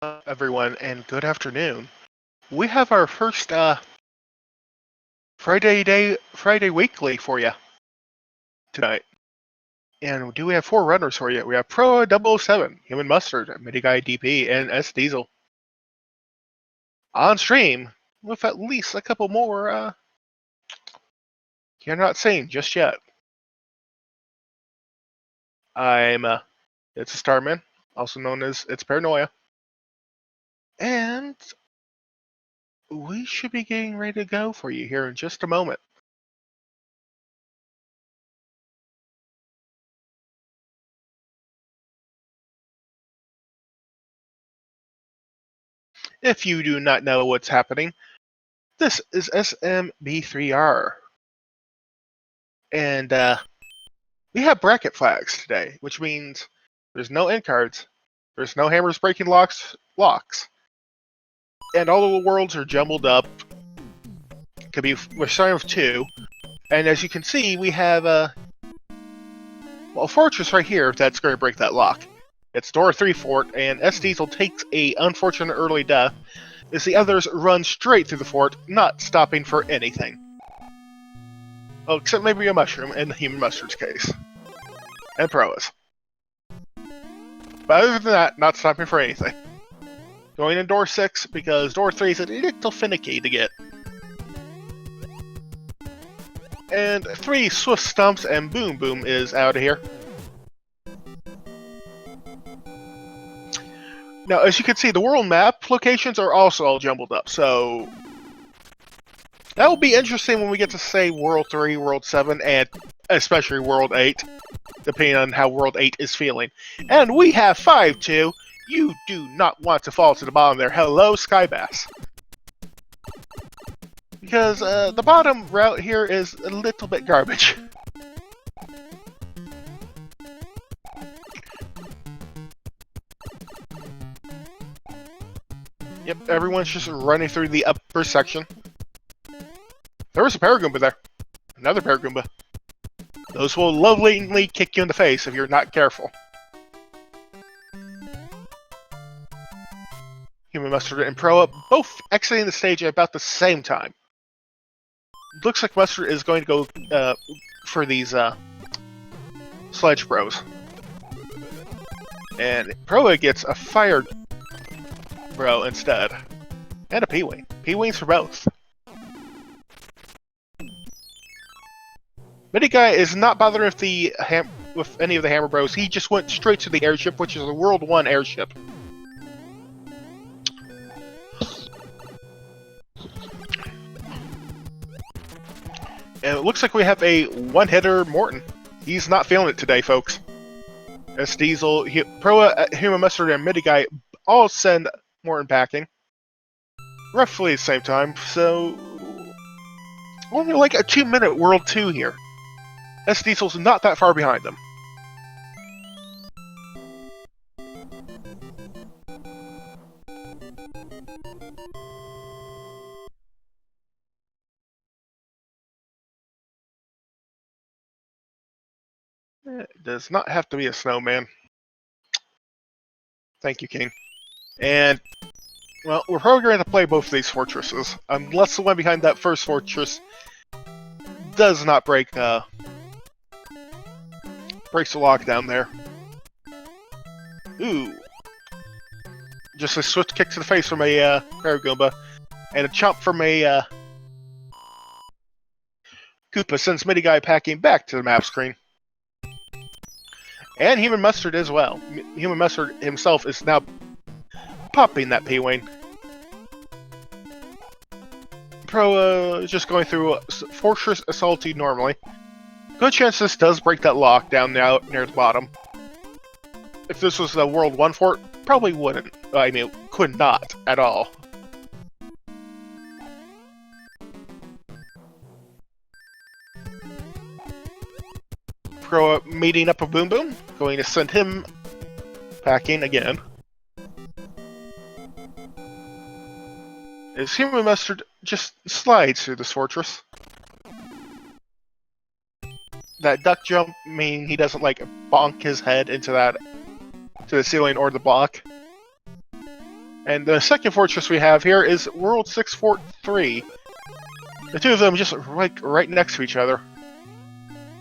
Everyone, and good afternoon. We have our first Friday weekly for you tonight. And do we have 4 runners for you? We have Pro 007, Human Mustard, Midi Guy DP, and S Diesel. On stream, with at least a couple more you're not seeing just yet. It's a Starman, also known as It's Paranoia. And we should be getting ready to go for you here in just a moment. If you do not know what's happening, this is SMB3R. And we have bracket flags today, which means there's no end cards, there's no hammers breaking locks, and all of the worlds are jumbled up. We're starting with 2, and as you can see, we have a fortress right here that's going to break that lock. It's Door 3 Fort, and S Diesel takes a unfortunate early death as the others run straight through the fort, not stopping for anything. Oh, except maybe a mushroom in the Human Mustard's case. And Proas. But other than that, not stopping for anything. Going in Door 6 because Door 3 is a little finicky to get. And 3 swift stumps and Boom Boom is out of here. Now, as you can see, the world map locations are also all jumbled up, so that will be interesting when we get to, say, World 3, World 7, and especially World 8, depending on how World 8 is feeling. And we have 5-2. You do not want to fall to the bottom there. Hello, Skybass. Because the bottom route here is a little bit garbage. Yep, everyone's just running through the upper section. There was a Paragoomba there. Another Paragoomba. Those will lovingly kick you in the face if you're not careful. Human Mustard and Proa both exiting the stage at about the same time. Looks like Mustard is going to go for these Sledge Bros. And Proa gets a Fire Bro instead. And a P-Wing. P-Wings for both. Midi Guy is not bothering with any of the Hammer Bros. He just went straight to the airship, which is a World 1 airship. And it looks like we have a one-hitter Morton. He's not feeling it today, folks. S Diesel, Proa, Human Mustard, and Midi Guy all send Morton packing. Roughly the same time, so only like a 2-minute World 2 here. S Diesel's not that far behind them. It does not have to be a snowman. Thank you, King. And, well, we're probably going to play both of these fortresses, unless the one behind that first fortress does not breaks the lockdown there. Ooh. Just a swift kick to the face from a Paragoomba, and a chomp from a Koopa sends Midi Guy packing back to the map screen. And Human Mustard as well. Human Mustard himself is now popping that P-Wing. Pro is just going through Fortress Assaulty normally. Good chance this does break that lock down now near the bottom. If this was the World 1 fort, probably wouldn't. I mean, could not at all. Pro meeting up a Boom Boom, going to send him packing again. As Human Mustard just slides through this fortress. That duck jump mean he doesn't like bonk his head into the ceiling or the block. And the second fortress we have here is World 643. The two of them just like right next to each other.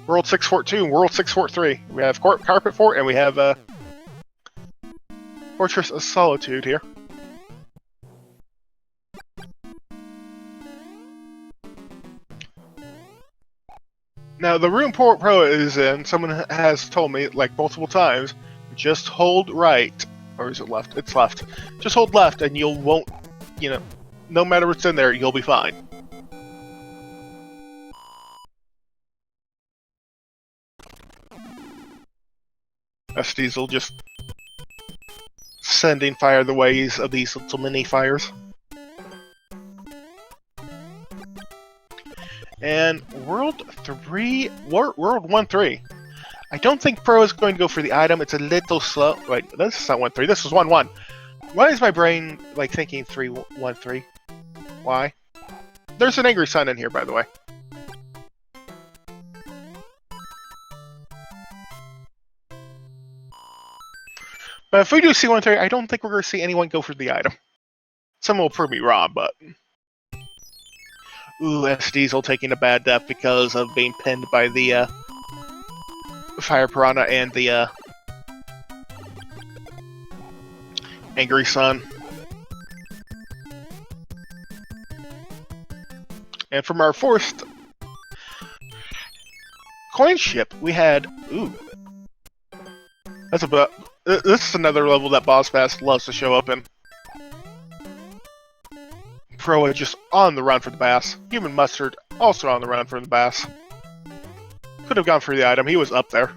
World 642 and World 643. We have Carpet Fort and we have Fortress of Solitude here. Now, the room Pro is in, someone has told me, like, multiple times, just hold right. Or is it left? It's left. Just hold left and you won't, you know, no matter what's in there, you'll be fine. S Diesel just sending fire the ways of these little mini fires. And World 1-3. I don't think Pro is going to go for the item. It's a little slow. Wait, this is not 1-3. This is 1-1. Why is my brain like thinking 3-1-3? Why? There's an angry sun in here, by the way. But if we do see 1-3, I don't think we're going to see anyone go for the item. Someone will prove me wrong, but... Ooh, S Diesel taking a bad death because of being pinned by the Fire Piranha and the Angry Sun. And from our first coin ship, we had... Ooh. That's about... This is another level that Boss Bass loves to show up in. Pro is just on the run for the bass. Human Mustard also on the run for the bass. Could have gone for the item. He was up there.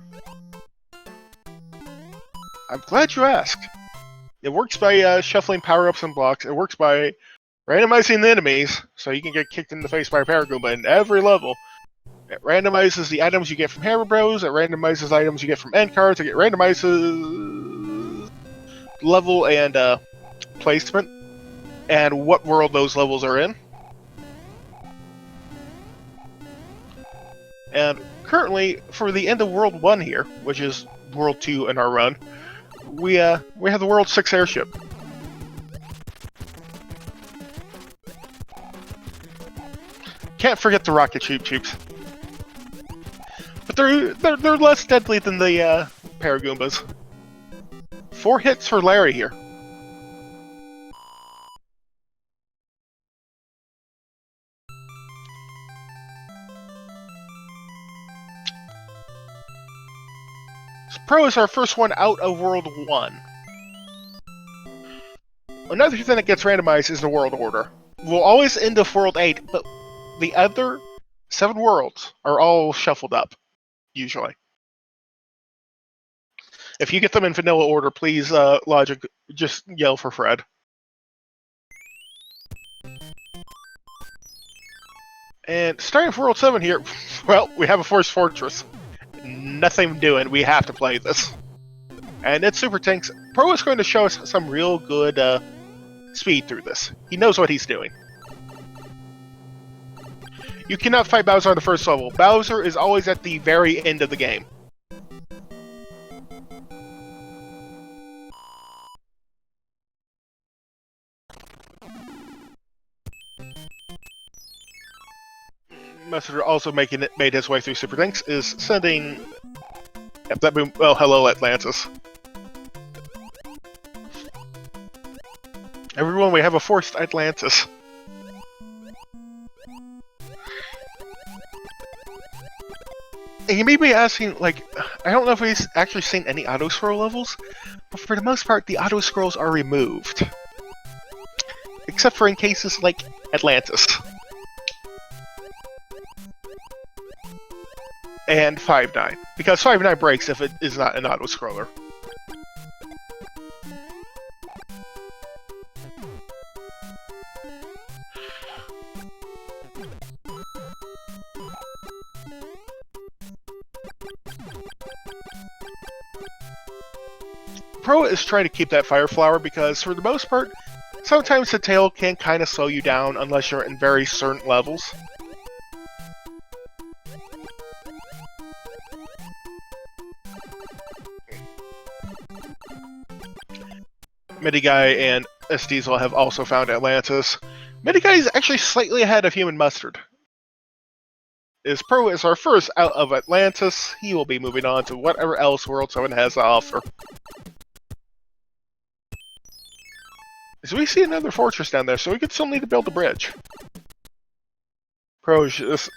I'm glad you asked. It works by shuffling power-ups and blocks. It works by randomizing the enemies, so you can get kicked in the face by a Paragoomba in every level. It randomizes the items you get from Hammer Bros. It randomizes items you get from end cards. It randomizes level and placement and what world those levels are in. And currently, for the end of World 1 here, which is World 2 in our run, we have the World 6 airship. Can't forget the rocket Choop-Choops. But they're less deadly than the Paragoombas. 4 hits for Larry here. Pro is our first one out of World 1. Another thing that gets randomized is the world order. We'll always end of World 8, but the other 7 worlds are all shuffled up, usually. If you get them in vanilla order, please, Logic, just yell for Fred. And starting with World 7 here, well, we have a Force Fortress. Nothing doing. We have to play this. And it's Super Tanks. Pro is going to show us some real good speed through this. He knows what he's doing. You cannot fight Bowser on the first level. Bowser is always at the very end of the game. Messenger also made his way through Super Tanks, is sending... Yep, that boom... Oh, hello, Atlantis. Everyone, we have a forced Atlantis. And you may be asking, like, I don't know if we've actually seen any auto-scroll levels, but for the most part, the auto-scrolls are removed. Except for in cases like Atlantis. And 5-9, because 5-9 breaks if it is not an auto-scroller. Pro is trying to keep that Fire Flower because, for the most part, sometimes the tail can kind of slow you down unless you're in very certain levels. Midi Guy and S Diesel have also found Atlantis. Minigun is actually slightly ahead of Human Mustard. As Pro is our first out of Atlantis, he will be moving on to whatever else World 7 has to offer. So we see another fortress down there, so we could still need to build a bridge. Pro doesn't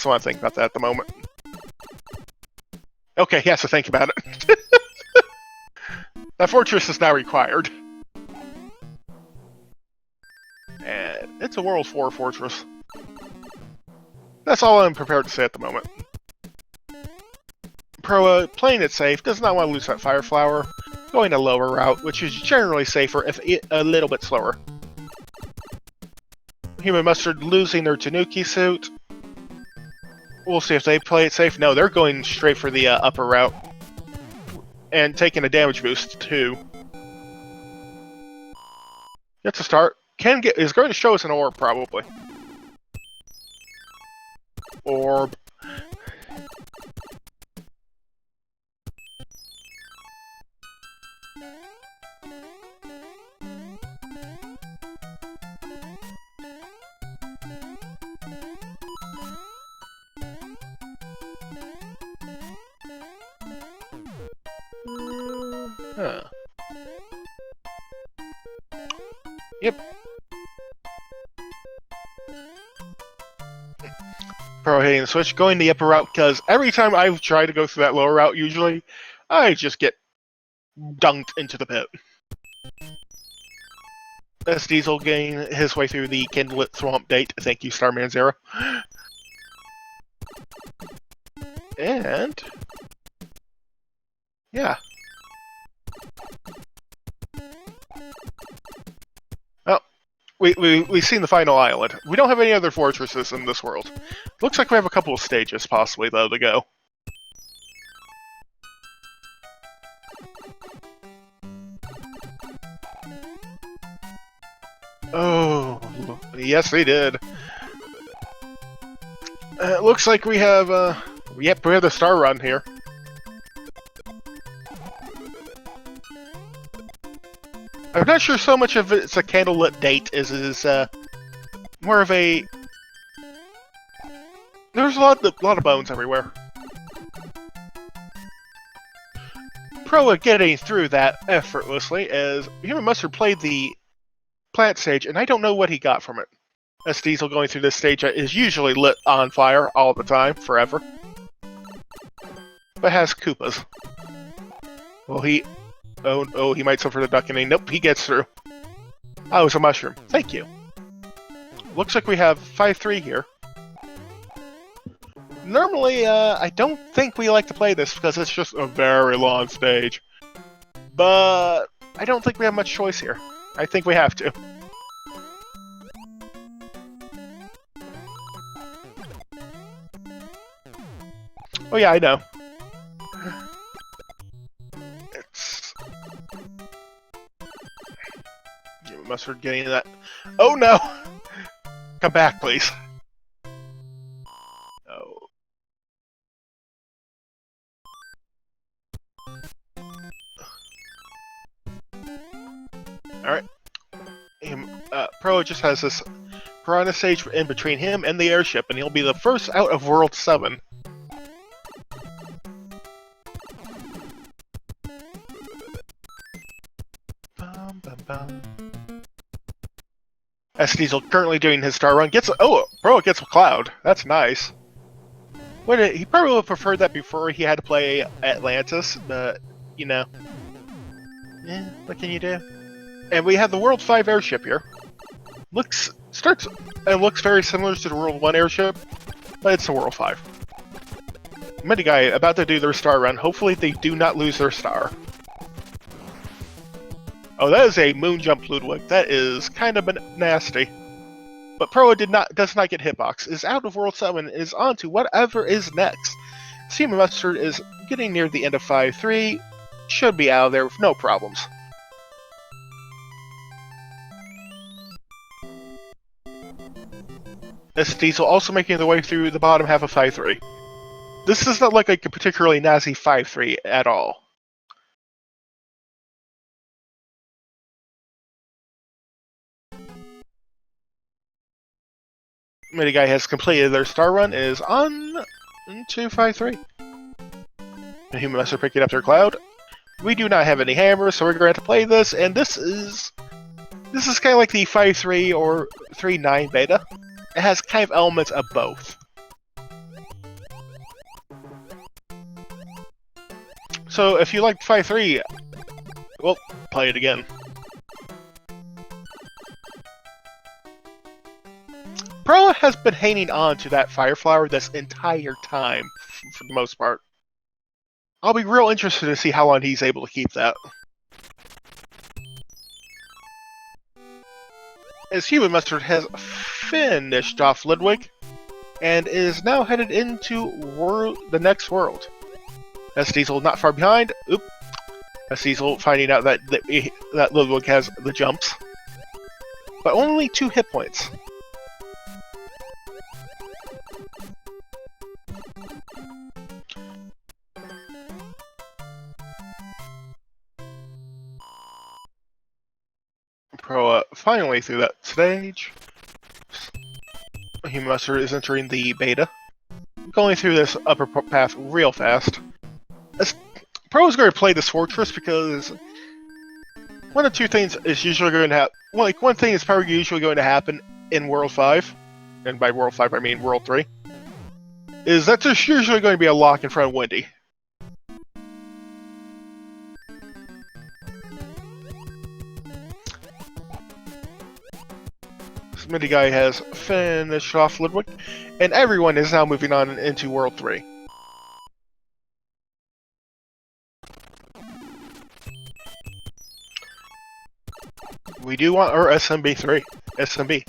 want to think about that at the moment. Okay, he has to think about it. That fortress is now required. And it's a World 4 fortress. That's all I'm prepared to say at the moment. Pro, playing it safe, does not want to lose that Fire Flower, going a lower route, which is generally safer if a little bit slower. Human Mustard losing their Tanuki suit. We'll see if they play it safe. No, they're going straight for the upper route. And taking a damage boost, too. Gets a start. Is going to show us an orb, probably. Orb. Huh. Yep. Pro hitting the switch, going the upper route, because every time I've tried to go through that lower route, usually, I just get dunked into the pit. S Diesel getting his way through the Kindlet Swamp Date. Thank you, Starman Zero. And... yeah. Oh, we've seen the final island. We don't have any other fortresses in this world. Looks like we have a couple of stages, possibly, though, to go. Oh, yes, we did. It looks like we have, yep, we have the Star Run here. I'm not sure so much of it's a candlelit date as it is more of a... There's a lot of bones everywhere. Pro getting through that effortlessly as Human Mustard played the plant stage, and I don't know what he got from it. S Diesel going through this stage is usually lit on fire all the time, forever. But has Koopas. Well, he... Oh, he might suffer the ducking. Nope, he gets through. Oh, it's a mushroom. Thank you. Looks like we have 5-3 here. Normally, I don't think we like to play this because it's just a very long stage. But I don't think we have much choice here. I think we have to. Oh yeah, I know. Mustard getting that. Oh no! Come back, please. Oh. Alright. Pro just has this piranha stage in between him and the airship, and he'll be the first out of World 7. Bum, bum, bum. S Diesel currently doing his Star Run gets Pro gets a cloud. That's nice. He probably would have preferred that before he had to play Atlantis, but you know, what can you do? And we have the World 5 airship here. Looks very similar to the World 1 airship, but it's the World 5. Minigun about to do their Star Run. Hopefully they do not lose their star. Oh, that is a moon jump Ludwig. That is kind of nasty. But Pro does not get hitbox. Is out of World 7. Is on to whatever is next. Human Mustard is getting near the end of 5-3. Should be out of there with no problems. S Diesel also making their way through the bottom half of 5-3. This does not look like a particularly nasty 5-3 at all. Miniguy has completed their star run is on to 5-3. The Human Master picking up their cloud. We do not have any hammers, so we're going to have to play this, and this is kind of like the 5-3 or 3-9 beta. It has kind of elements of both. So if you like 5-3, well, play it again. Proa has been hanging on to that Fire Flower this entire time, for the most part. I'll be real interested to see how long he's able to keep that. As Human Mustard has finished off Ludwig, and is now headed into the next world. Diesel not far behind. Oop. Diesel finding out that Ludwig has the jumps. But only 2 hit points. Proa finally through that stage. Human Mustard is entering the beta. Going through this upper path real fast. Pro's going to play this fortress because one of 2 things is usually going to happen. One thing is probably usually going to happen in World 5, and by World 5 I mean World 3, is that there's usually going to be a lock in front of Wendy. This Miniguy has finished off Ludwig, and everyone is now moving on into World 3. We do want our SMB3. SMB.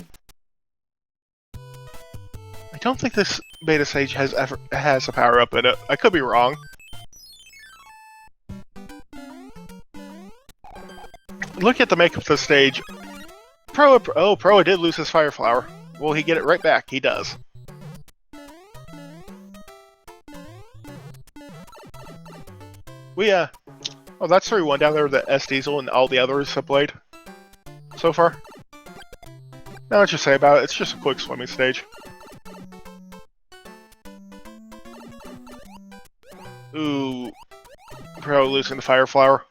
I don't think this beta stage has a power up in it. I could be wrong. Look at the makeup of the stage. Proa did lose his Fire Flower. Will he get it right back? He does. Oh, that's 3-1 down there that Diesel and all the others have played so far. Not much to say about it, it's just a quick swimming stage. Ooh, Pro losing the Fire Flower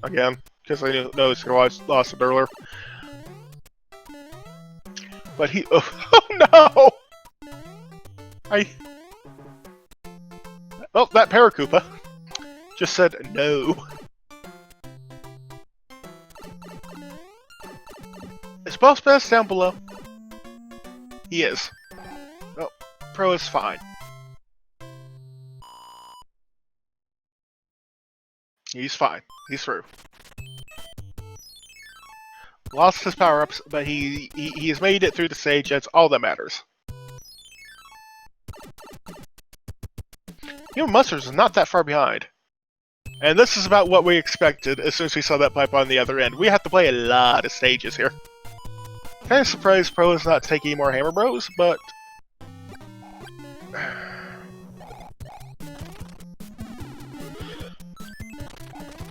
again, because I noticed he lost it earlier. But he, oh no! Well, that Paracoopa just said no. Is Boss Best down below? He is. Oh, Pro is fine. He's fine. He's through. Lost his power-ups, but he has made it through the stage. That's all that matters. Human Mustard is not that far behind. And this is about what we expected as soon as we saw that pipe on the other end. We have to play a lot of stages here. Kind of surprised Pro is not taking any more Hammer Bros, but...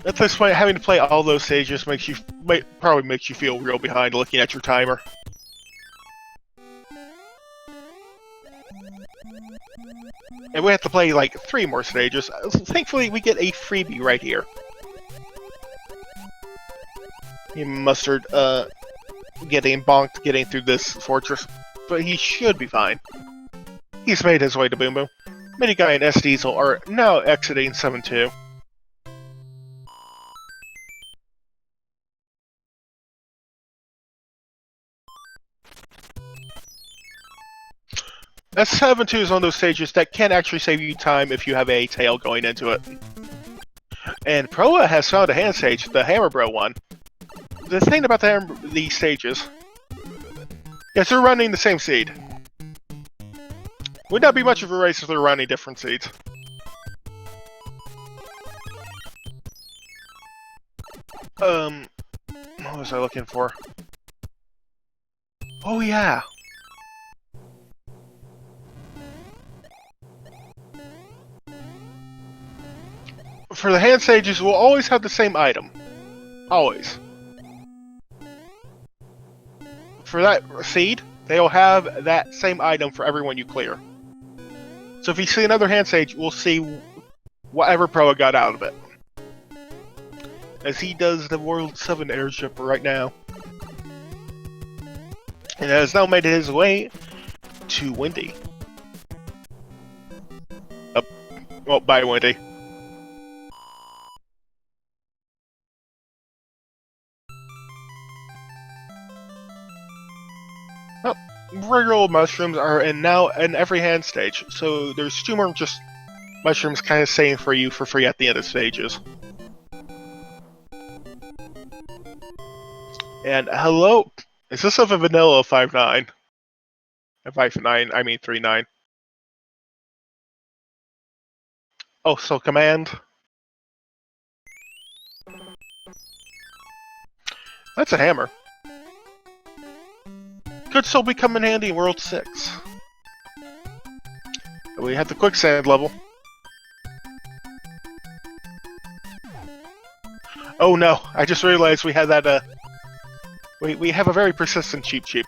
at this point, having to play all those stages probably makes you feel real behind looking at your timer. And we have to play like 3 more stages. Thankfully, we get a freebie right here. Mustard, getting bonked getting through this fortress, but he should be fine. He's made his way to Boom Boom. Miniguy and Diesel are now exiting 7-2. S7-2 is one of those stages that can actually save you time if you have a tail going into it. And Proa has found a hand stage, the Hammer Bro one. The thing about these stages is they're running the same seed. Would not be much of a race if they're running different seeds. What was I looking for? Oh yeah! For the hand sages, we'll always have the same item. Always. For that seed, they'll have that same item for everyone you clear. So if you see another hand stage, we'll see whatever Proa got out of it. As he does the World 7 airship right now. And has now made his way to Windy. Well, bye, Windy. Oh, regular mushrooms are now in every hand stage, so there's 2 more just mushrooms kind of saying for you for free at the end of stages. And hello, is this of a vanilla 5-9? 5-9, I mean 3-9. Oh, so command. That's a hammer. Could still become in handy in World 6. We have the quicksand level. Oh no, I just realized we had that, we have a very persistent Cheep Cheep.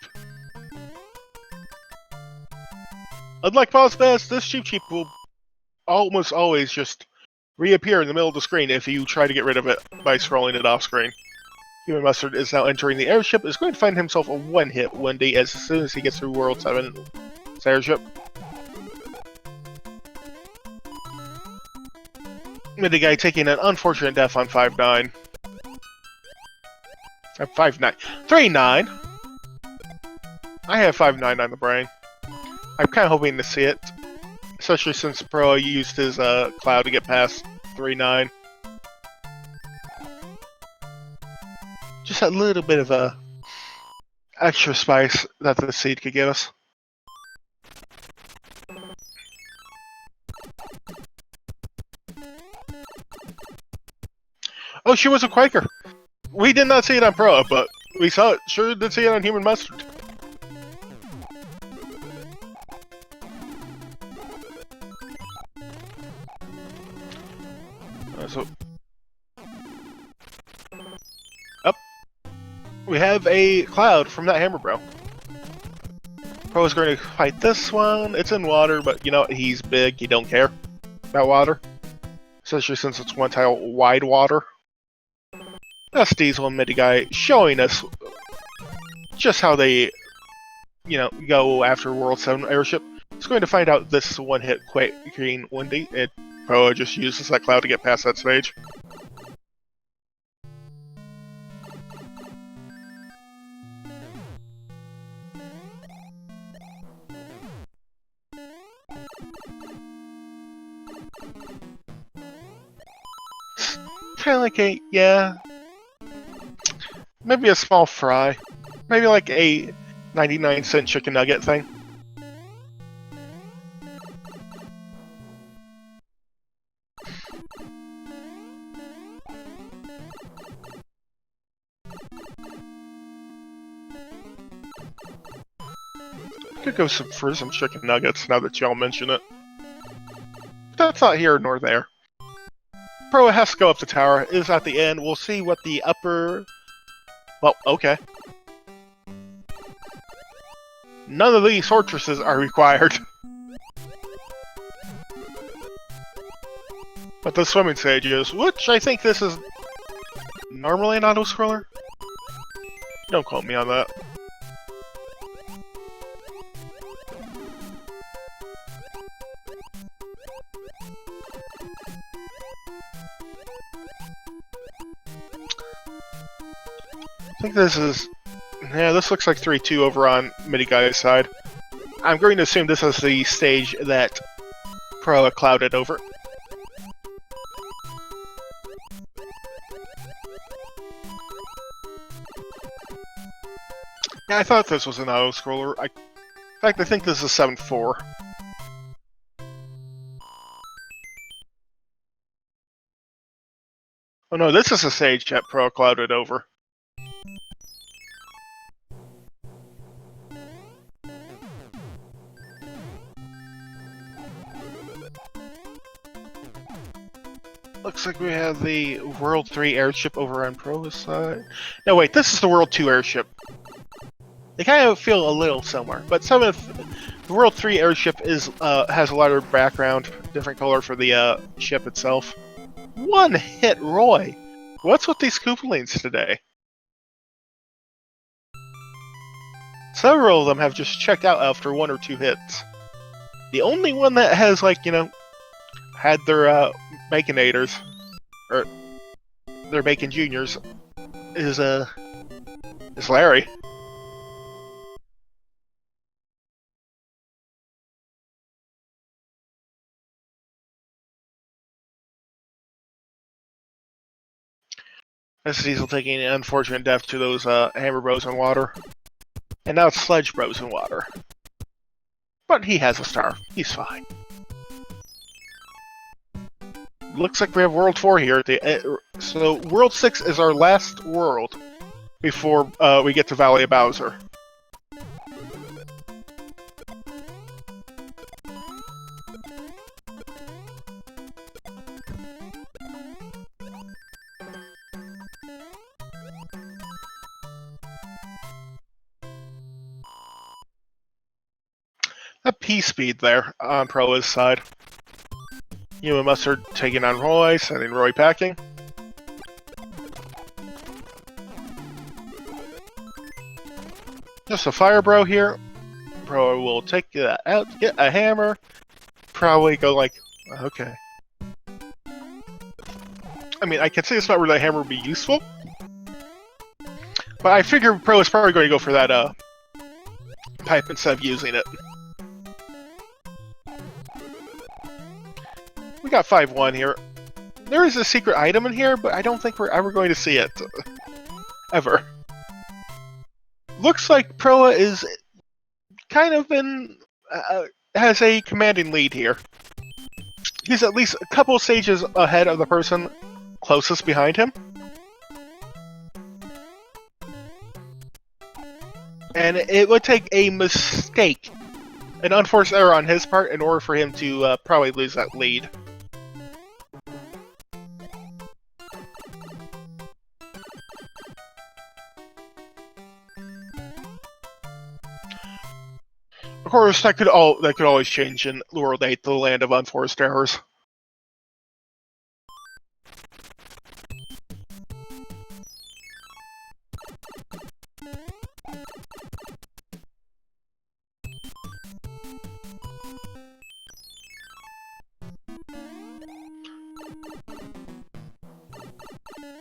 Unlike Boss Bass, this Cheep Cheep will almost always just reappear in the middle of the screen if you try to get rid of it by scrolling it off screen. Human Mustard is now entering the airship, is going to find himself a one-hit Wendy as soon as he gets through World 7's airship. The guy taking an unfortunate death on 5-9. 5-9. 3-9! I have 5-9 on the brain. I'm kind of hoping to see it. Especially since Pro used his cloud to get past 3-9. Just a little bit of a extra spice that the seed could give us. Oh, she was a Quaker! We did not see it on Pro, but we saw it. Sure did see it on Human Mustard. Up. We have a cloud from that hammer bro. Pro is going to fight this one. It's in water, but you know what? He's big. He don't care about water. Especially since it's one tile wide water. That's Diesel and Midi Guy showing us just how they, go after World 7 airship. It's going to find out this one-hit Queen Windy. Pro just uses that cloud to get past that stage. Kind of like a, maybe a small fry. Maybe like a 99-cent chicken nugget thing. Could go for some chicken nuggets now that y'all mention it. But that's not here nor there. Pro has to go up the tower. It is at the end. We'll see what the upper... Well, okay. None of these fortresses are required. But the swimming stage is, which I think this is normally an auto-scroller. Don't quote me on that. I think this is... Yeah, this looks like 3-2 over on Midi Guy's side. I'm going to assume this is the stage that Pro clouded over. Yeah, I thought this was an auto-scroller. In fact, I think this is 7-4. Oh no, this is a stage that Pro clouded over. Looks like we have the World 3 airship over on Pro's side. No, wait, this is the World 2 airship. They kind of feel a little similar, but the World 3 airship is has a lighter background, different color for the ship itself. One hit Roy! What's with these Koopalings today? Several of them have just checked out after 1 or 2 hits. The only one that has, like, you know, had their Baconators, or their Bacon Juniors, is Larry. This is Diesel taking an unfortunate death to those Hammer Bros in water. And now it's Sledge Bros in water. But he has a star. He's fine. Looks like we have World 4 here. So World 6 is our last world before we get to Valley of Bowser. A P-speed there on Proa's side. You and Mustard taking on Roy, sending Roy packing. Just a Fire Bro here. Proa will take that out, get a hammer, probably go like, okay. I mean, I can see it's not where that hammer would be useful, but I figure Proa is probably going to go for that pipe instead of using it. We got 5-1 here. There is a secret item in here, but I don't think we're ever going to see it. Ever. Looks like Proa is kind of has a commanding lead here. He's at least a couple stages ahead of the person closest behind him. And it would take a mistake, an unforced error on his part, in order for him to probably lose that lead. Of course, that could always change in World 8, the land of unforced errors.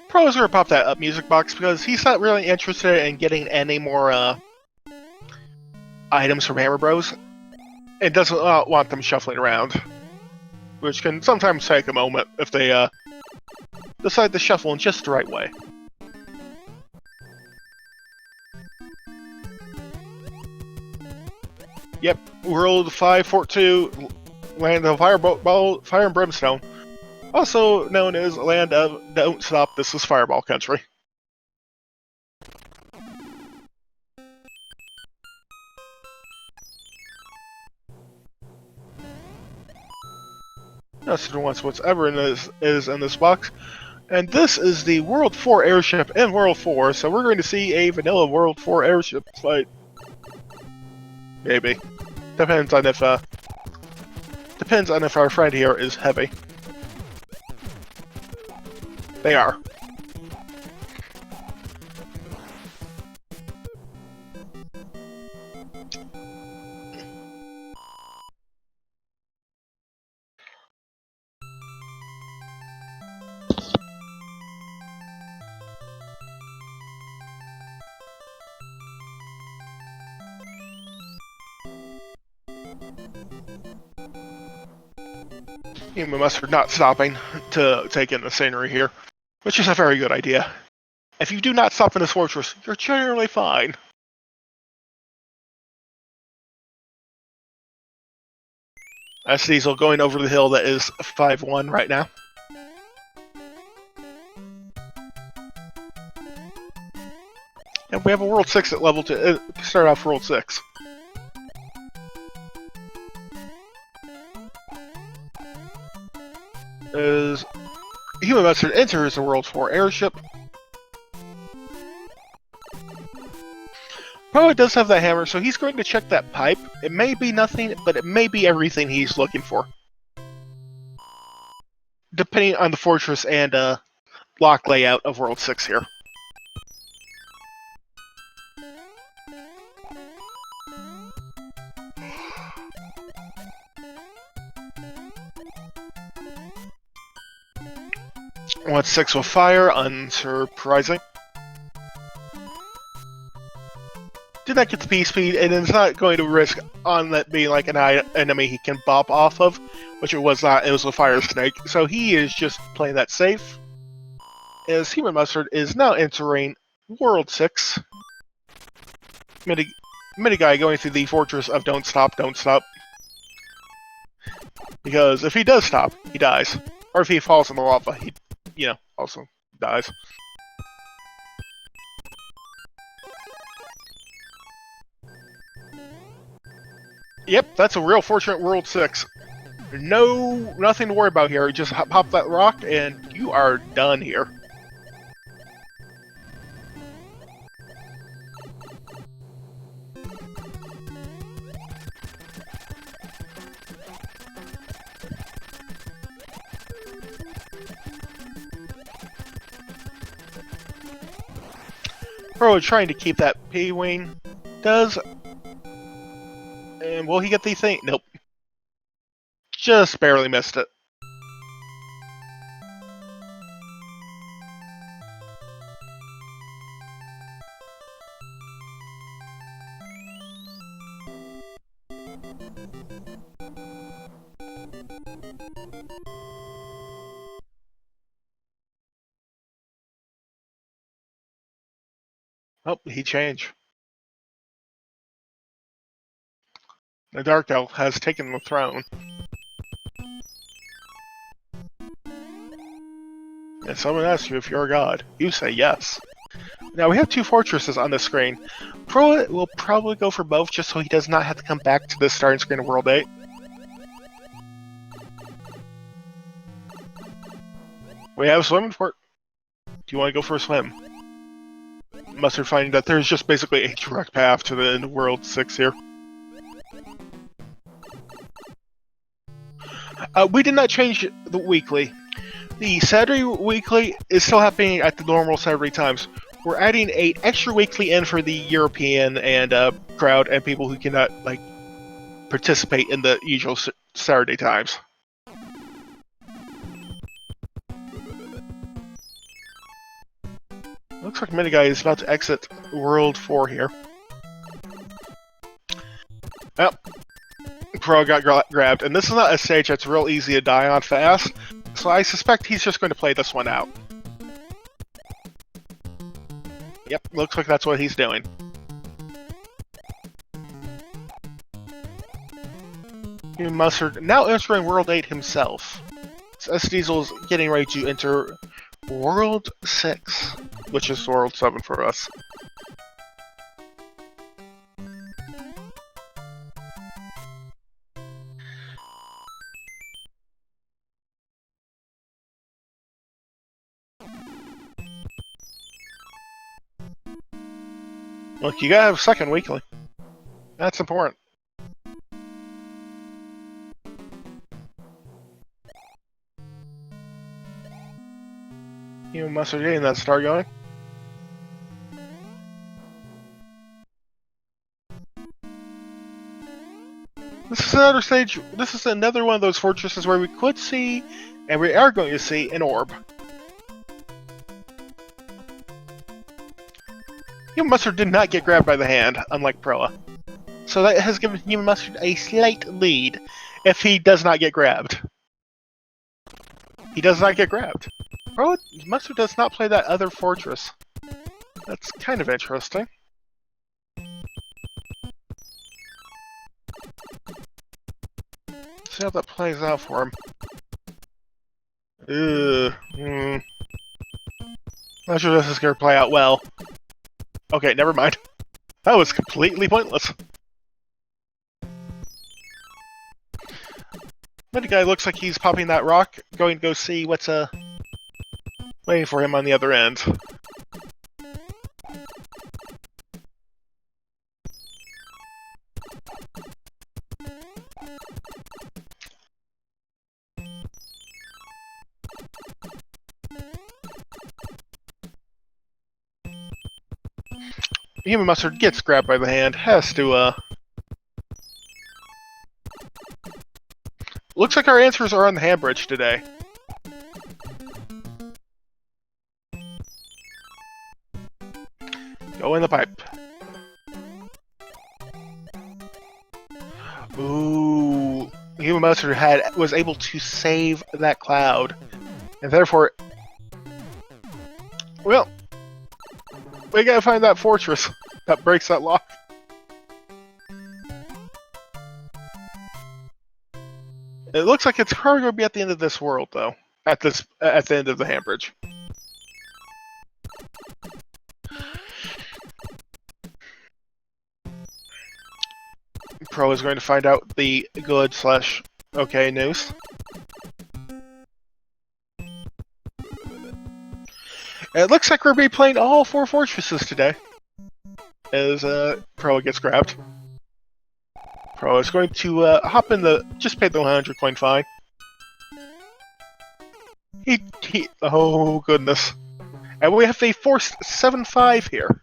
Pro's gonna pop that up music box because he's not really interested in getting any more items from Hammer Bros, and doesn't want them shuffling around, which can sometimes take a moment if they decide to shuffle in just the right way. Yep, World 5 Fort 2, Land of Fire and Brimstone, also known as Land of Don't Stop, This is Fireball Country. That's whatever is in this box. And this is the World 4 airship in World 4, so we're going to see a vanilla World 4 airship fight. Maybe. Depends on if our friend here is heavy. They are. Human Mustard not stopping to take in the scenery here, which is a very good idea. If you do not stop in this fortress, you're generally fine. That's Diesel going over the hill that is 5-1 right now. And we have a World 6 at level 2, start off World 6. As Human Mustard enters the World 4 airship, Proa does have that hammer, so he's going to check that pipe. It may be nothing, but it may be everything he's looking for. Depending on the fortress and block layout of World 6 here. World 6 with fire, unsurprising. Did not get the P speed, and it's not going to risk on that being like an enemy he can bop off of, which it was not. It was a fire snake, so he is just playing that safe. As Human Mustard is now entering World 6. Mini guy going through the fortress of don't stop, don't stop. Because if he does stop, he dies. Or if he falls in the lava, he, also dies. Yep, that's a real fortunate World 6. Nothing to worry about here. Just pop that rock and you are done here. Pro trying to keep that P-Wing. Does. And will he get the thing? Nope. Just barely missed it. Oh, he changed. The Dark Elf has taken the throne. And someone asks you if you're a god. You say yes. Now we have two fortresses on the screen. Proa will probably go for both just so he does not have to come back to the starting screen of World 8. We have swimming port. Do you want to go for a swim? Mustard finding that there's just basically a direct path to the end of World 6 here. We did not change the weekly. The Saturday weekly is still happening at the normal Saturday times. We're adding an extra weekly in for the European and crowd and people who cannot participate in the usual Saturday times. Looks like Miniguy is about to exit World 4 here. Well, Pro got grabbed, and this is not a stage that's real easy to die on fast, so I suspect he's just going to play this one out. Yep, looks like that's what he's doing. Mustard now entering World 8 himself. So S-Diesel is getting ready to enter World 6, which is World 7 for us. Look, you gotta have a second weekly. That's important. You must have getting that star going. This is another stage. This is another one of those fortresses where we could see, and we are going to see, an orb. Human Mustard did not get grabbed by the hand, unlike Proa. So that has given Human Mustard a slight lead if he does not get grabbed. He does not get grabbed. Proa Mustard does not play that other fortress. That's kind of interesting. See how that plays out for him. Not sure this is going to play out well. Okay, never mind. That was completely pointless. The guy looks like he's popping that rock, going to go see what's waiting for him on the other end. Human Mustard gets grabbed by the hand, has to, Looks like our answers are on the handbridge today. Go in the pipe. Ooh. Human Mustard was able to save that cloud. And therefore... Well... We gotta find that fortress that breaks that lock. It looks like it's probably going to be at the end of this world, though. At the end of the handbridge. Pro is going to find out the good/okay news. It looks like we're going to be playing all 4 fortresses today. As Pro gets grabbed. Pro is going to hop in the... Just pay the 100 coin fine. Oh, goodness. And we have a forced 7-5 here.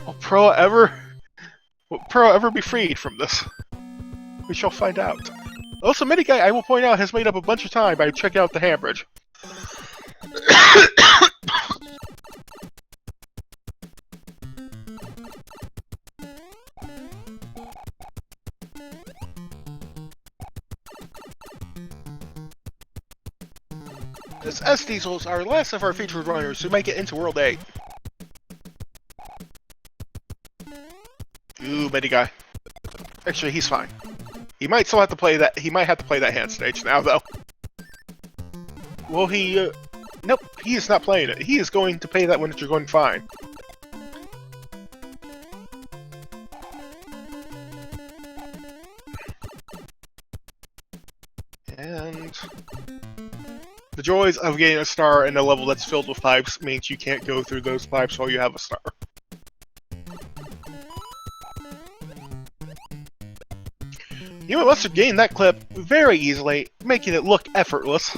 Will Pro ever be freed from this? We shall find out. Also, Miniguy, I will point out, has made up a bunch of time by checking out the handbridge. As S-Diesel's our last of our featured runners who make it into World 8. Ooh, Miniguy. Actually, he's fine. He might still have to play that. He might have to play that hand stage now, though. Well, he. Nope, he is not playing it. He is going to play that when you're going fine. And the joys of getting a star in a level that's filled with pipes means you can't go through those pipes while you have a star. You must have gained that clip very easily, making it look effortless.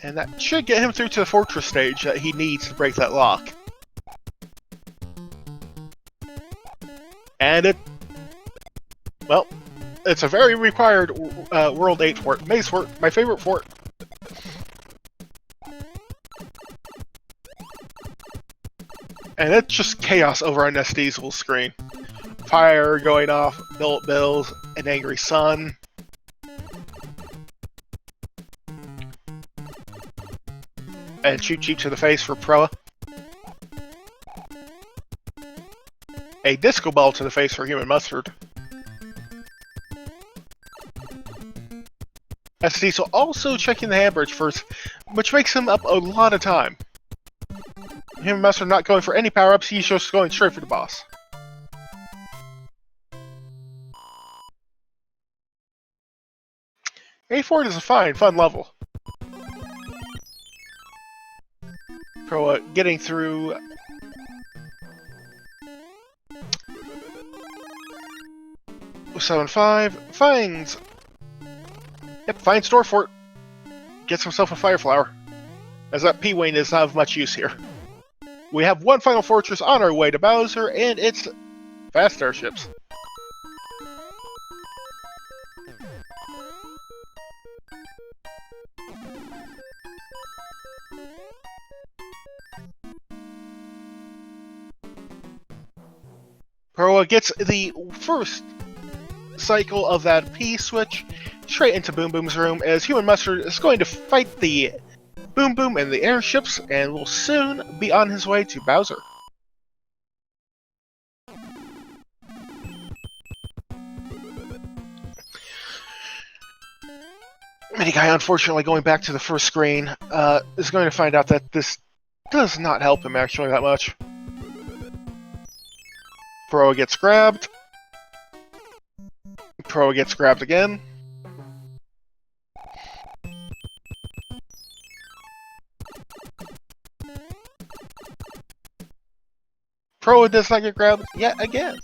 And that should get him through to the fortress stage that he needs to break that lock. And well, it's a very required World 8 fort. Maze fort, my favorite fort. And it's just chaos over on S-Diesel's screen. Fire going off, billet bills, an angry sun. And shoot cheap to the face for Proa. A disco ball to the face for Human Mustard. S-Diesel also checking the handbridge first, which makes him up a lot of time. Human Mustard not going for any power-ups, he's just going straight for the boss. A4 is a fine, fun level. Pro getting through... $7.5, finds... Yep, finds Store Fort. Gets himself a Fire Flower. As that P-Wing is not of much use here. We have one final fortress on our way to Bowser, and it's fast airships. Proa gets the first cycle of that P-switch straight into Boom Boom's room as Human Mustard is going to fight the Boom Boom and the airships and will soon be on his way to Bowser. Miniguy, unfortunately, going back to the first screen, is going to find out that this does not help him actually that much. Pro gets grabbed. Pro gets grabbed again. Pro does not get grabbed yet again.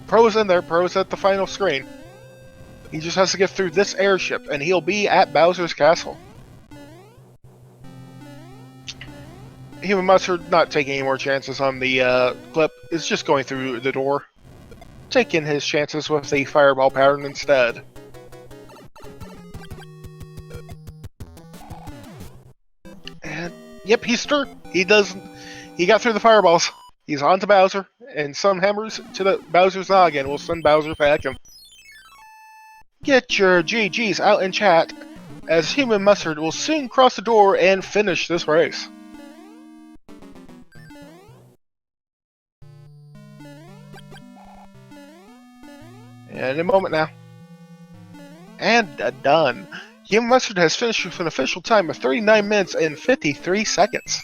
Pro's in there. Pro's at the final screen. He just has to get through this airship, and he'll be at Bowser's Castle. Human Mustard not taking any more chances on the clip, is just going through the door. Taking his chances with the fireball pattern instead. And, yep, he's through. He got through the fireballs. He's on to Bowser, and some hammers to the Bowser's noggin will send Bowser packing. Get your GGs out in chat, as Human Mustard will soon cross the door and finish this race. And in a moment now. And done. Human Mustard has finished with an official time of 39 minutes and 53 seconds.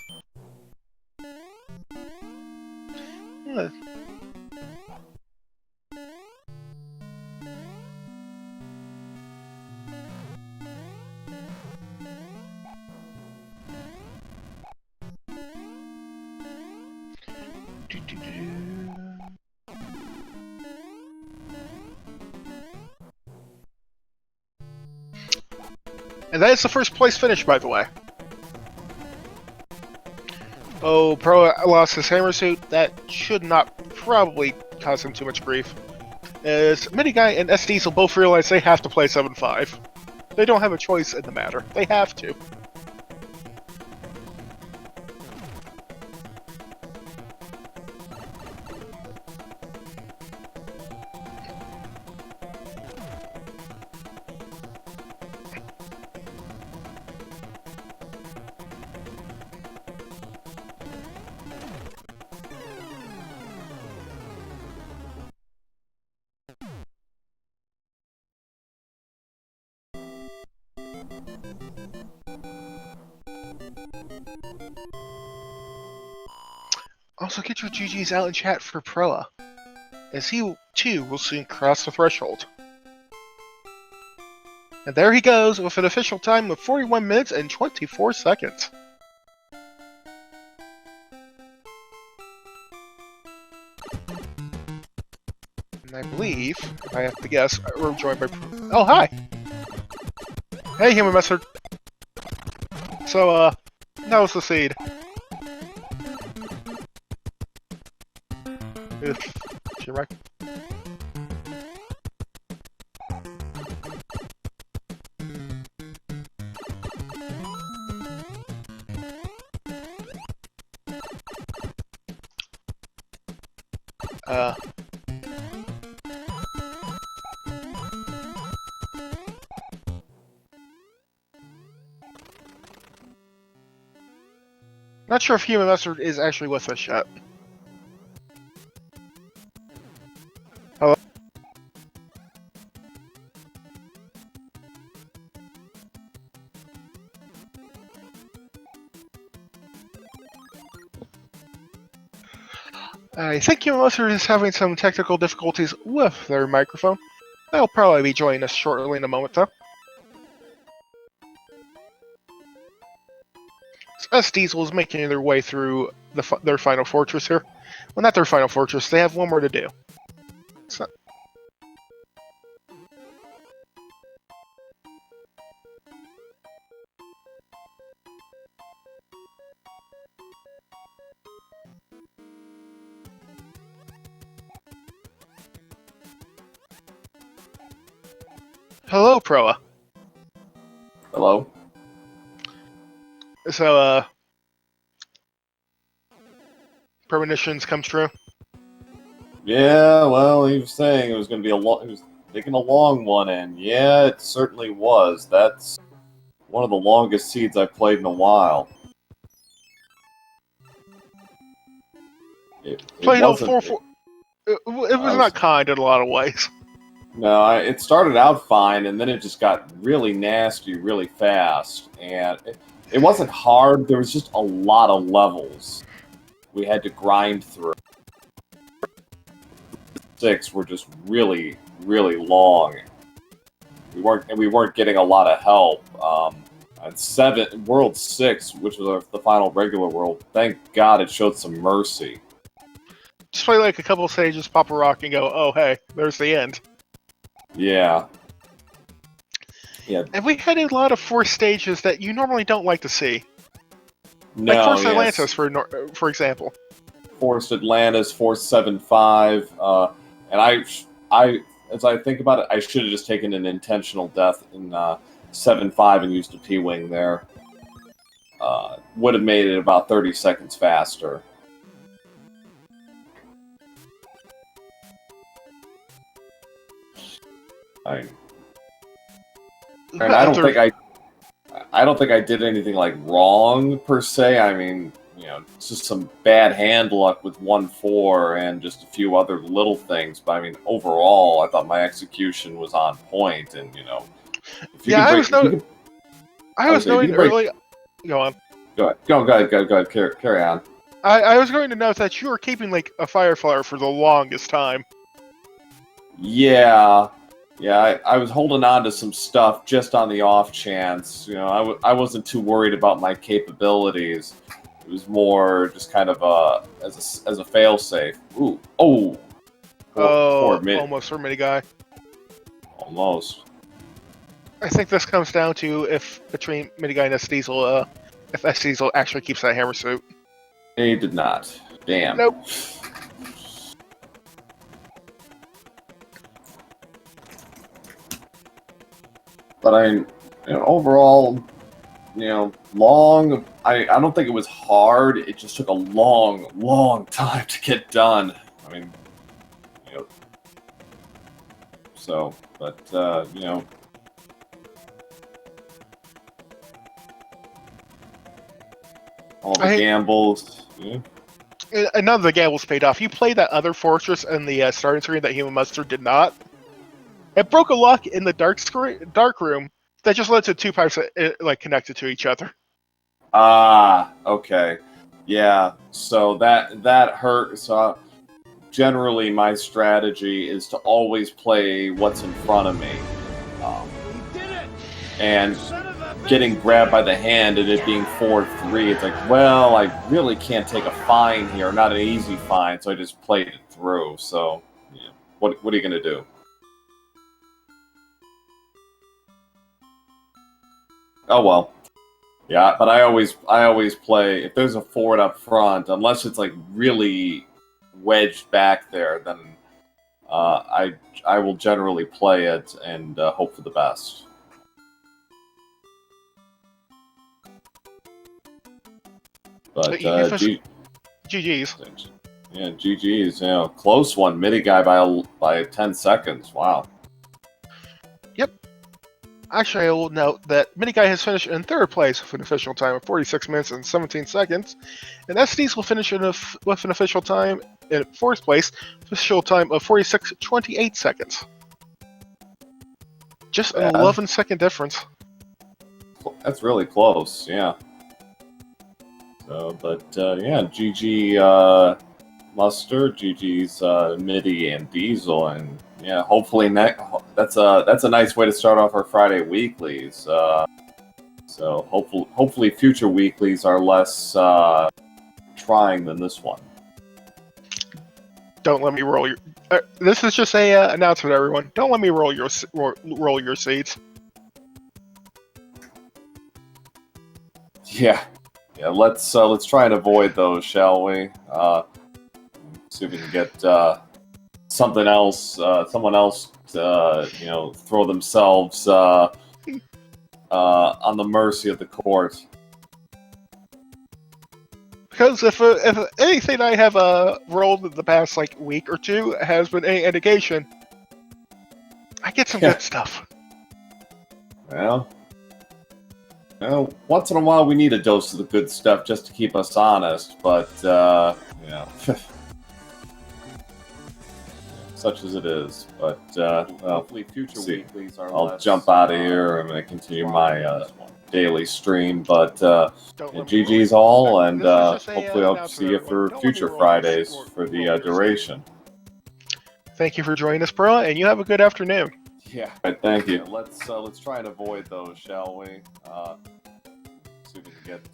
And that is the first place finish, by the way. Oh, Pro lost his hammer suit. That should not probably cause him too much grief. As Mini-Guy and S-Diesel both realize they have to play 7-5. They don't have a choice in the matter. They have to. Also, get your GGs out in chat for Proa, as he too will soon cross the threshold. And there he goes with an official time of 41 minutes and 24 seconds. And I believe, if I have to guess, we're joined by... Oh, hi! Hey, Human Mustard! So, that was the seed. Right. Not sure if Human Mustard is actually with us yet. Hello? I think Human Mustard is having some technical difficulties with their microphone. They'll probably be joining us shortly in a moment, though. S-Diesel is making their way through their final fortress here. Well, not their final fortress, they have one more to do. So. Hello, Proa. Hello. So, premonitions come true? Yeah, well, he was saying it was going to be he was taking a long one, and yeah, it certainly was. That's one of the longest seeds I've played in a while. It was not kind in a lot of ways. No, it started out fine, and then it just got really nasty really fast, and it wasn't hard. There was just a lot of levels we had to grind through. 6 were just really, really long. We weren't getting a lot of help. At World 6, which was the final regular world, thank God it showed some mercy. Just play like a couple stages, pop a rock, and go, oh, hey, there's the end. Yeah. And we had a lot of forced stages that you normally don't like to see. No, Like Forced yes. Atlantis, for example. Forced Atlantis, Forced 7-5, and as I think about it, I should have just taken an intentional death in 7-5 and used a P-Wing there. Would have made it about 30 seconds faster. I don't think I did anything like wrong per se. I mean, you know, it's just some bad hand luck with 1-4 and just a few other little things. But I mean, overall, I thought my execution was on point, and you know, if you I was noting early. Go on. Go ahead. Carry on. I was going to note that you were keeping like a Fireflyer for the longest time. Yeah, I was holding on to some stuff just on the off chance. You know, I wasn't too worried about my capabilities. It was more just kind of as a fail safe. Ooh, Almost for mini guy. Almost. I think this comes down to if between mini guy and S Diesel, if S Diesel actually keeps that hammer suit. He did not. Damn. Nope. But overall, you know, long. I don't think it was hard. It just took a long time to get done. I mean, you know. So, but you know, all the gambles. Yeah. None of the gambles paid off. You played that other fortress in the starting screen that Human Mustard did not. It broke a lock in the dark room that just led to two pipes like connected to each other. Ah, okay, yeah. So that hurt. So generally, my strategy is to always play what's in front of me, and getting grabbed by the hand and it being 4-3. It's like, well, I really can't take a fine here, not an easy fine. So I just played it through. So, yeah. What are you gonna do? Oh well, yeah. But I always play if there's a forward up front, unless it's like really wedged back there, then I will generally play it and hope for the best. But GG's. Yeah, GG's. You know, close one. Midi guy by 10 seconds. Wow. Yep. Actually, I will note that Miniguy has finished in third place with an official time of 46 minutes and 17 seconds, and SDs will finish with an official time in fourth place, official time of 46:28 seconds. Just an 11-second difference. That's really close. Yeah. So, but yeah, GG Mustard, GG's Midi and Diesel, and yeah, hopefully that's a nice way to start off our Friday weeklies. So hopefully future weeklies are less trying than this one. Don't let me roll your. This is just a announcement, everyone. Don't let me roll your seeds. Yeah. Yeah, let's try and avoid those, shall we? See if we can get someone else to throw themselves on the mercy of the court. Because if anything I have rolled in the past week or two has been any indication, I get some good stuff. Well. Once in a while we need a dose of the good stuff just to keep us honest, but, such as it is. But, hopefully future weeklies are I'll jump out of here. I'm going to continue my daily stream, but GG's all, and hopefully I'll see you for future Fridays for the duration. Thank you for joining us, bro, and you have a good afternoon. Yeah, right, thank you. Let's try and avoid those, shall we? See if we can get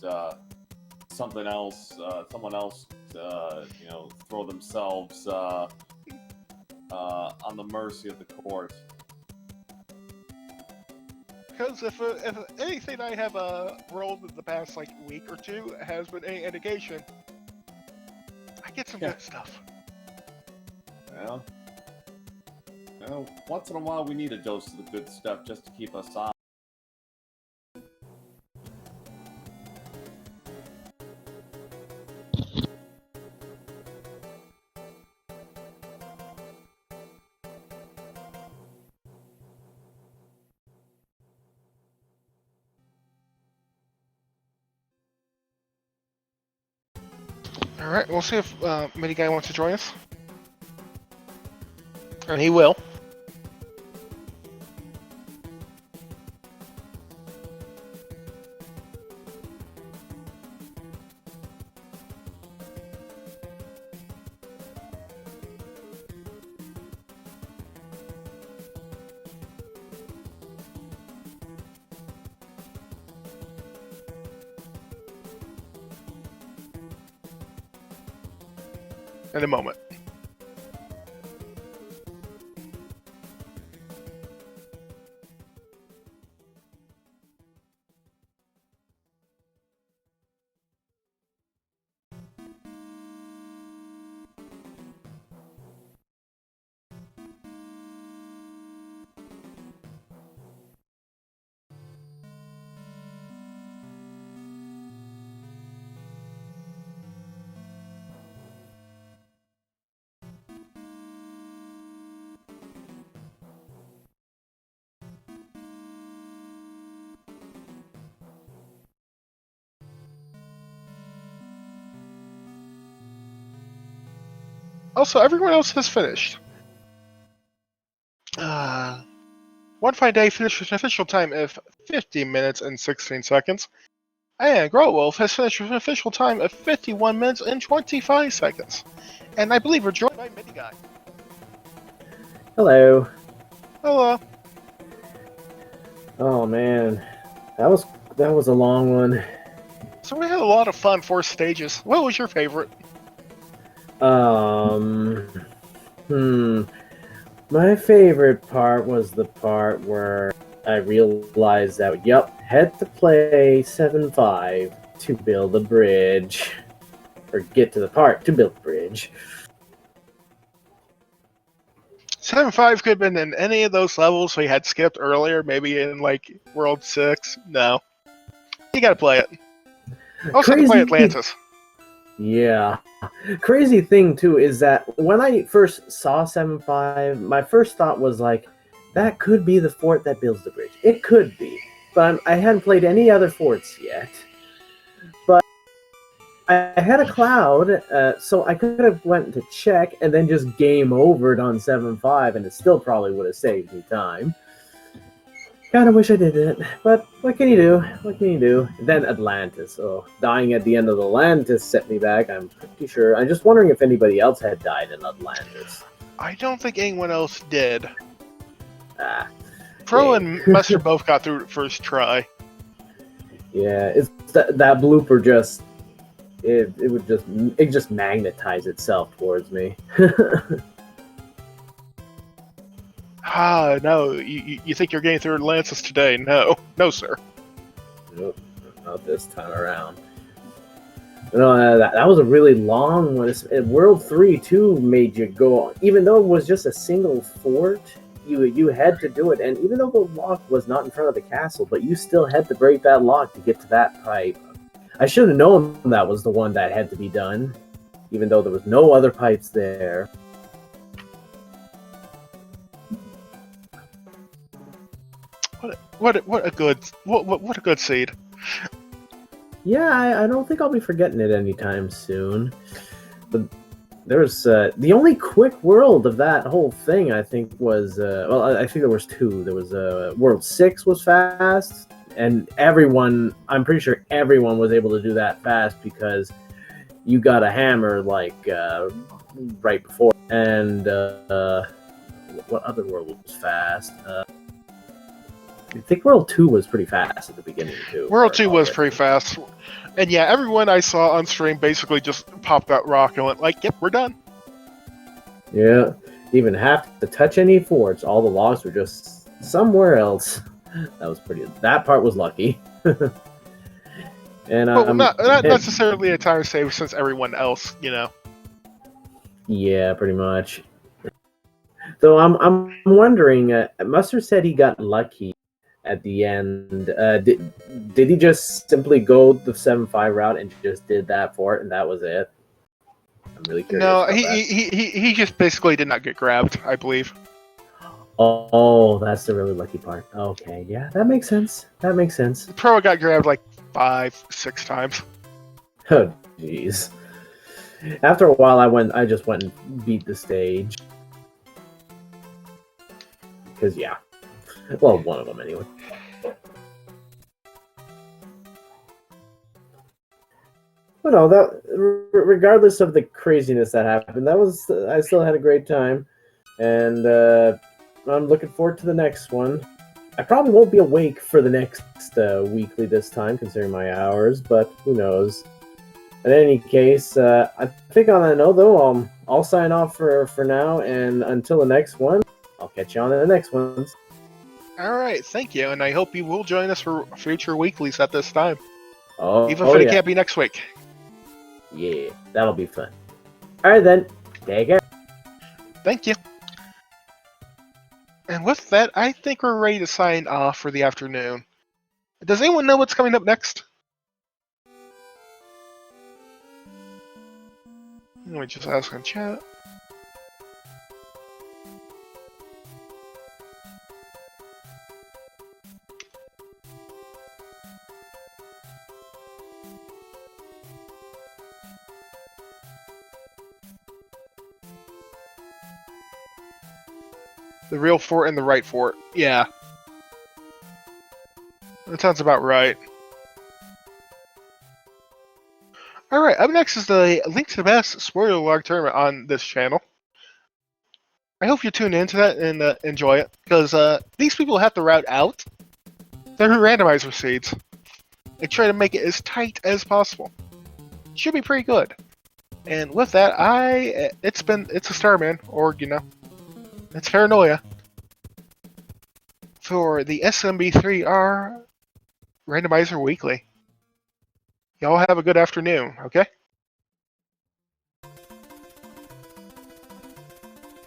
someone else throw themselves on the mercy of the court. Because if anything I have rolled in the past week or two has been any indication, I get some good stuff. Well, once in a while we need a dose of the good stuff just to keep us on. Alright, we'll see if Mini Guy wants to join us. And he will. In a moment. Also, everyone else has finished. One Fine Day finished with an official time of 50 minutes and 16 seconds. And Growlwolf has finished with an official time of 51 minutes and 25 seconds. And I believe we're joined by Mini Guy. Hello. Hello. Oh man, that was a long one. So we had a lot of fun 4 stages. What was your favorite? My favorite part was the part where I realized that, had to play 7-5 to build a bridge. Or get to the part to build the bridge. 7-5 could have been in any of those levels we had skipped earlier, maybe in World 6. No. You gotta play it. Also, you can play Atlantis. Yeah. Crazy thing, too, is that when I first saw 7-5, my first thought was that could be the fort that builds the bridge. It could be. But I hadn't played any other forts yet. But I had a cloud, so I could have went to check and then just game overed on 7-5, and it still probably would have saved me time. Kind of wish I did it, but what can you do? What can you do? Then Atlantis. Oh, dying at the end of Atlantis set me back, I'm pretty sure. I'm just wondering if anybody else had died in Atlantis. I don't think anyone else did. Dang. Pro and Mester both got through it first try. Yeah, it's that blooper just... It just magnetized itself towards me. No. You think you're getting through Atlantis today? No. No, sir. Nope, not this time around. No, that was a really long one. World 3, too, made you go... Even though it was just a single fort, you had to do it. And even though the lock was not in front of the castle, but you still had to break that lock to get to that pipe. I should have known that was the one that had to be done, even though there was no other pipes there. What a good seed. Yeah, I don't think I'll be forgetting it anytime soon. But there's the only quick world of that whole thing, I think, was I think there was 2. There was World 6 was fast, and I'm pretty sure everyone was able to do that fast because you got a hammer right before. And what other world was fast? I think World 2 was pretty fast at the beginning, too. World 2 was pretty fast. And yeah, everyone I saw on stream basically just popped that rock and went like, yep, we're done. Yeah, didn't even have to touch any forts. All the logs were just somewhere else. That part was lucky. And But not necessarily a time save since everyone else, you know. Yeah, pretty much. So I'm wondering. Mustard said he got lucky at the end. Did he just simply go the 7-5 route and just did that fort and that was it? I'm really curious. No, about that. he just basically did not get grabbed, I believe. Oh, that's the really lucky part. Okay, yeah, that makes sense. That makes sense. Pro got grabbed like 5-6 times. Oh, jeez. After a while, I just went and beat the stage. Because, yeah. Well, one of them, anyway. But no, regardless of the craziness that happened, I still had a great time. And I'm looking forward to the next one. I probably won't be awake for the next weekly this time, considering my hours, but who knows. In any case, I think on that note, though, I'll sign off for now, and until the next one, I'll catch you on in the next ones. Alright, thank you, and I hope you will join us for future weeklies at this time. Oh, Even if it can't be next week. Yeah, that'll be fun. Alright then, take care. Thank you. And with that, I think we're ready to sign off for the afternoon. Does anyone know what's coming up next? Let me just ask in chat. The real fort and the right fort. Yeah. That sounds about right. Alright, up next is the Link to the Past spoiler log tournament on this channel. I hope you tune into that and enjoy it, because these people have to route out their randomizer seeds and try to make it as tight as possible. Should be pretty good. And with that, it's a Starman, or it's Paranoia for the SMB3R Randomizer Weekly. Y'all have a good afternoon, okay?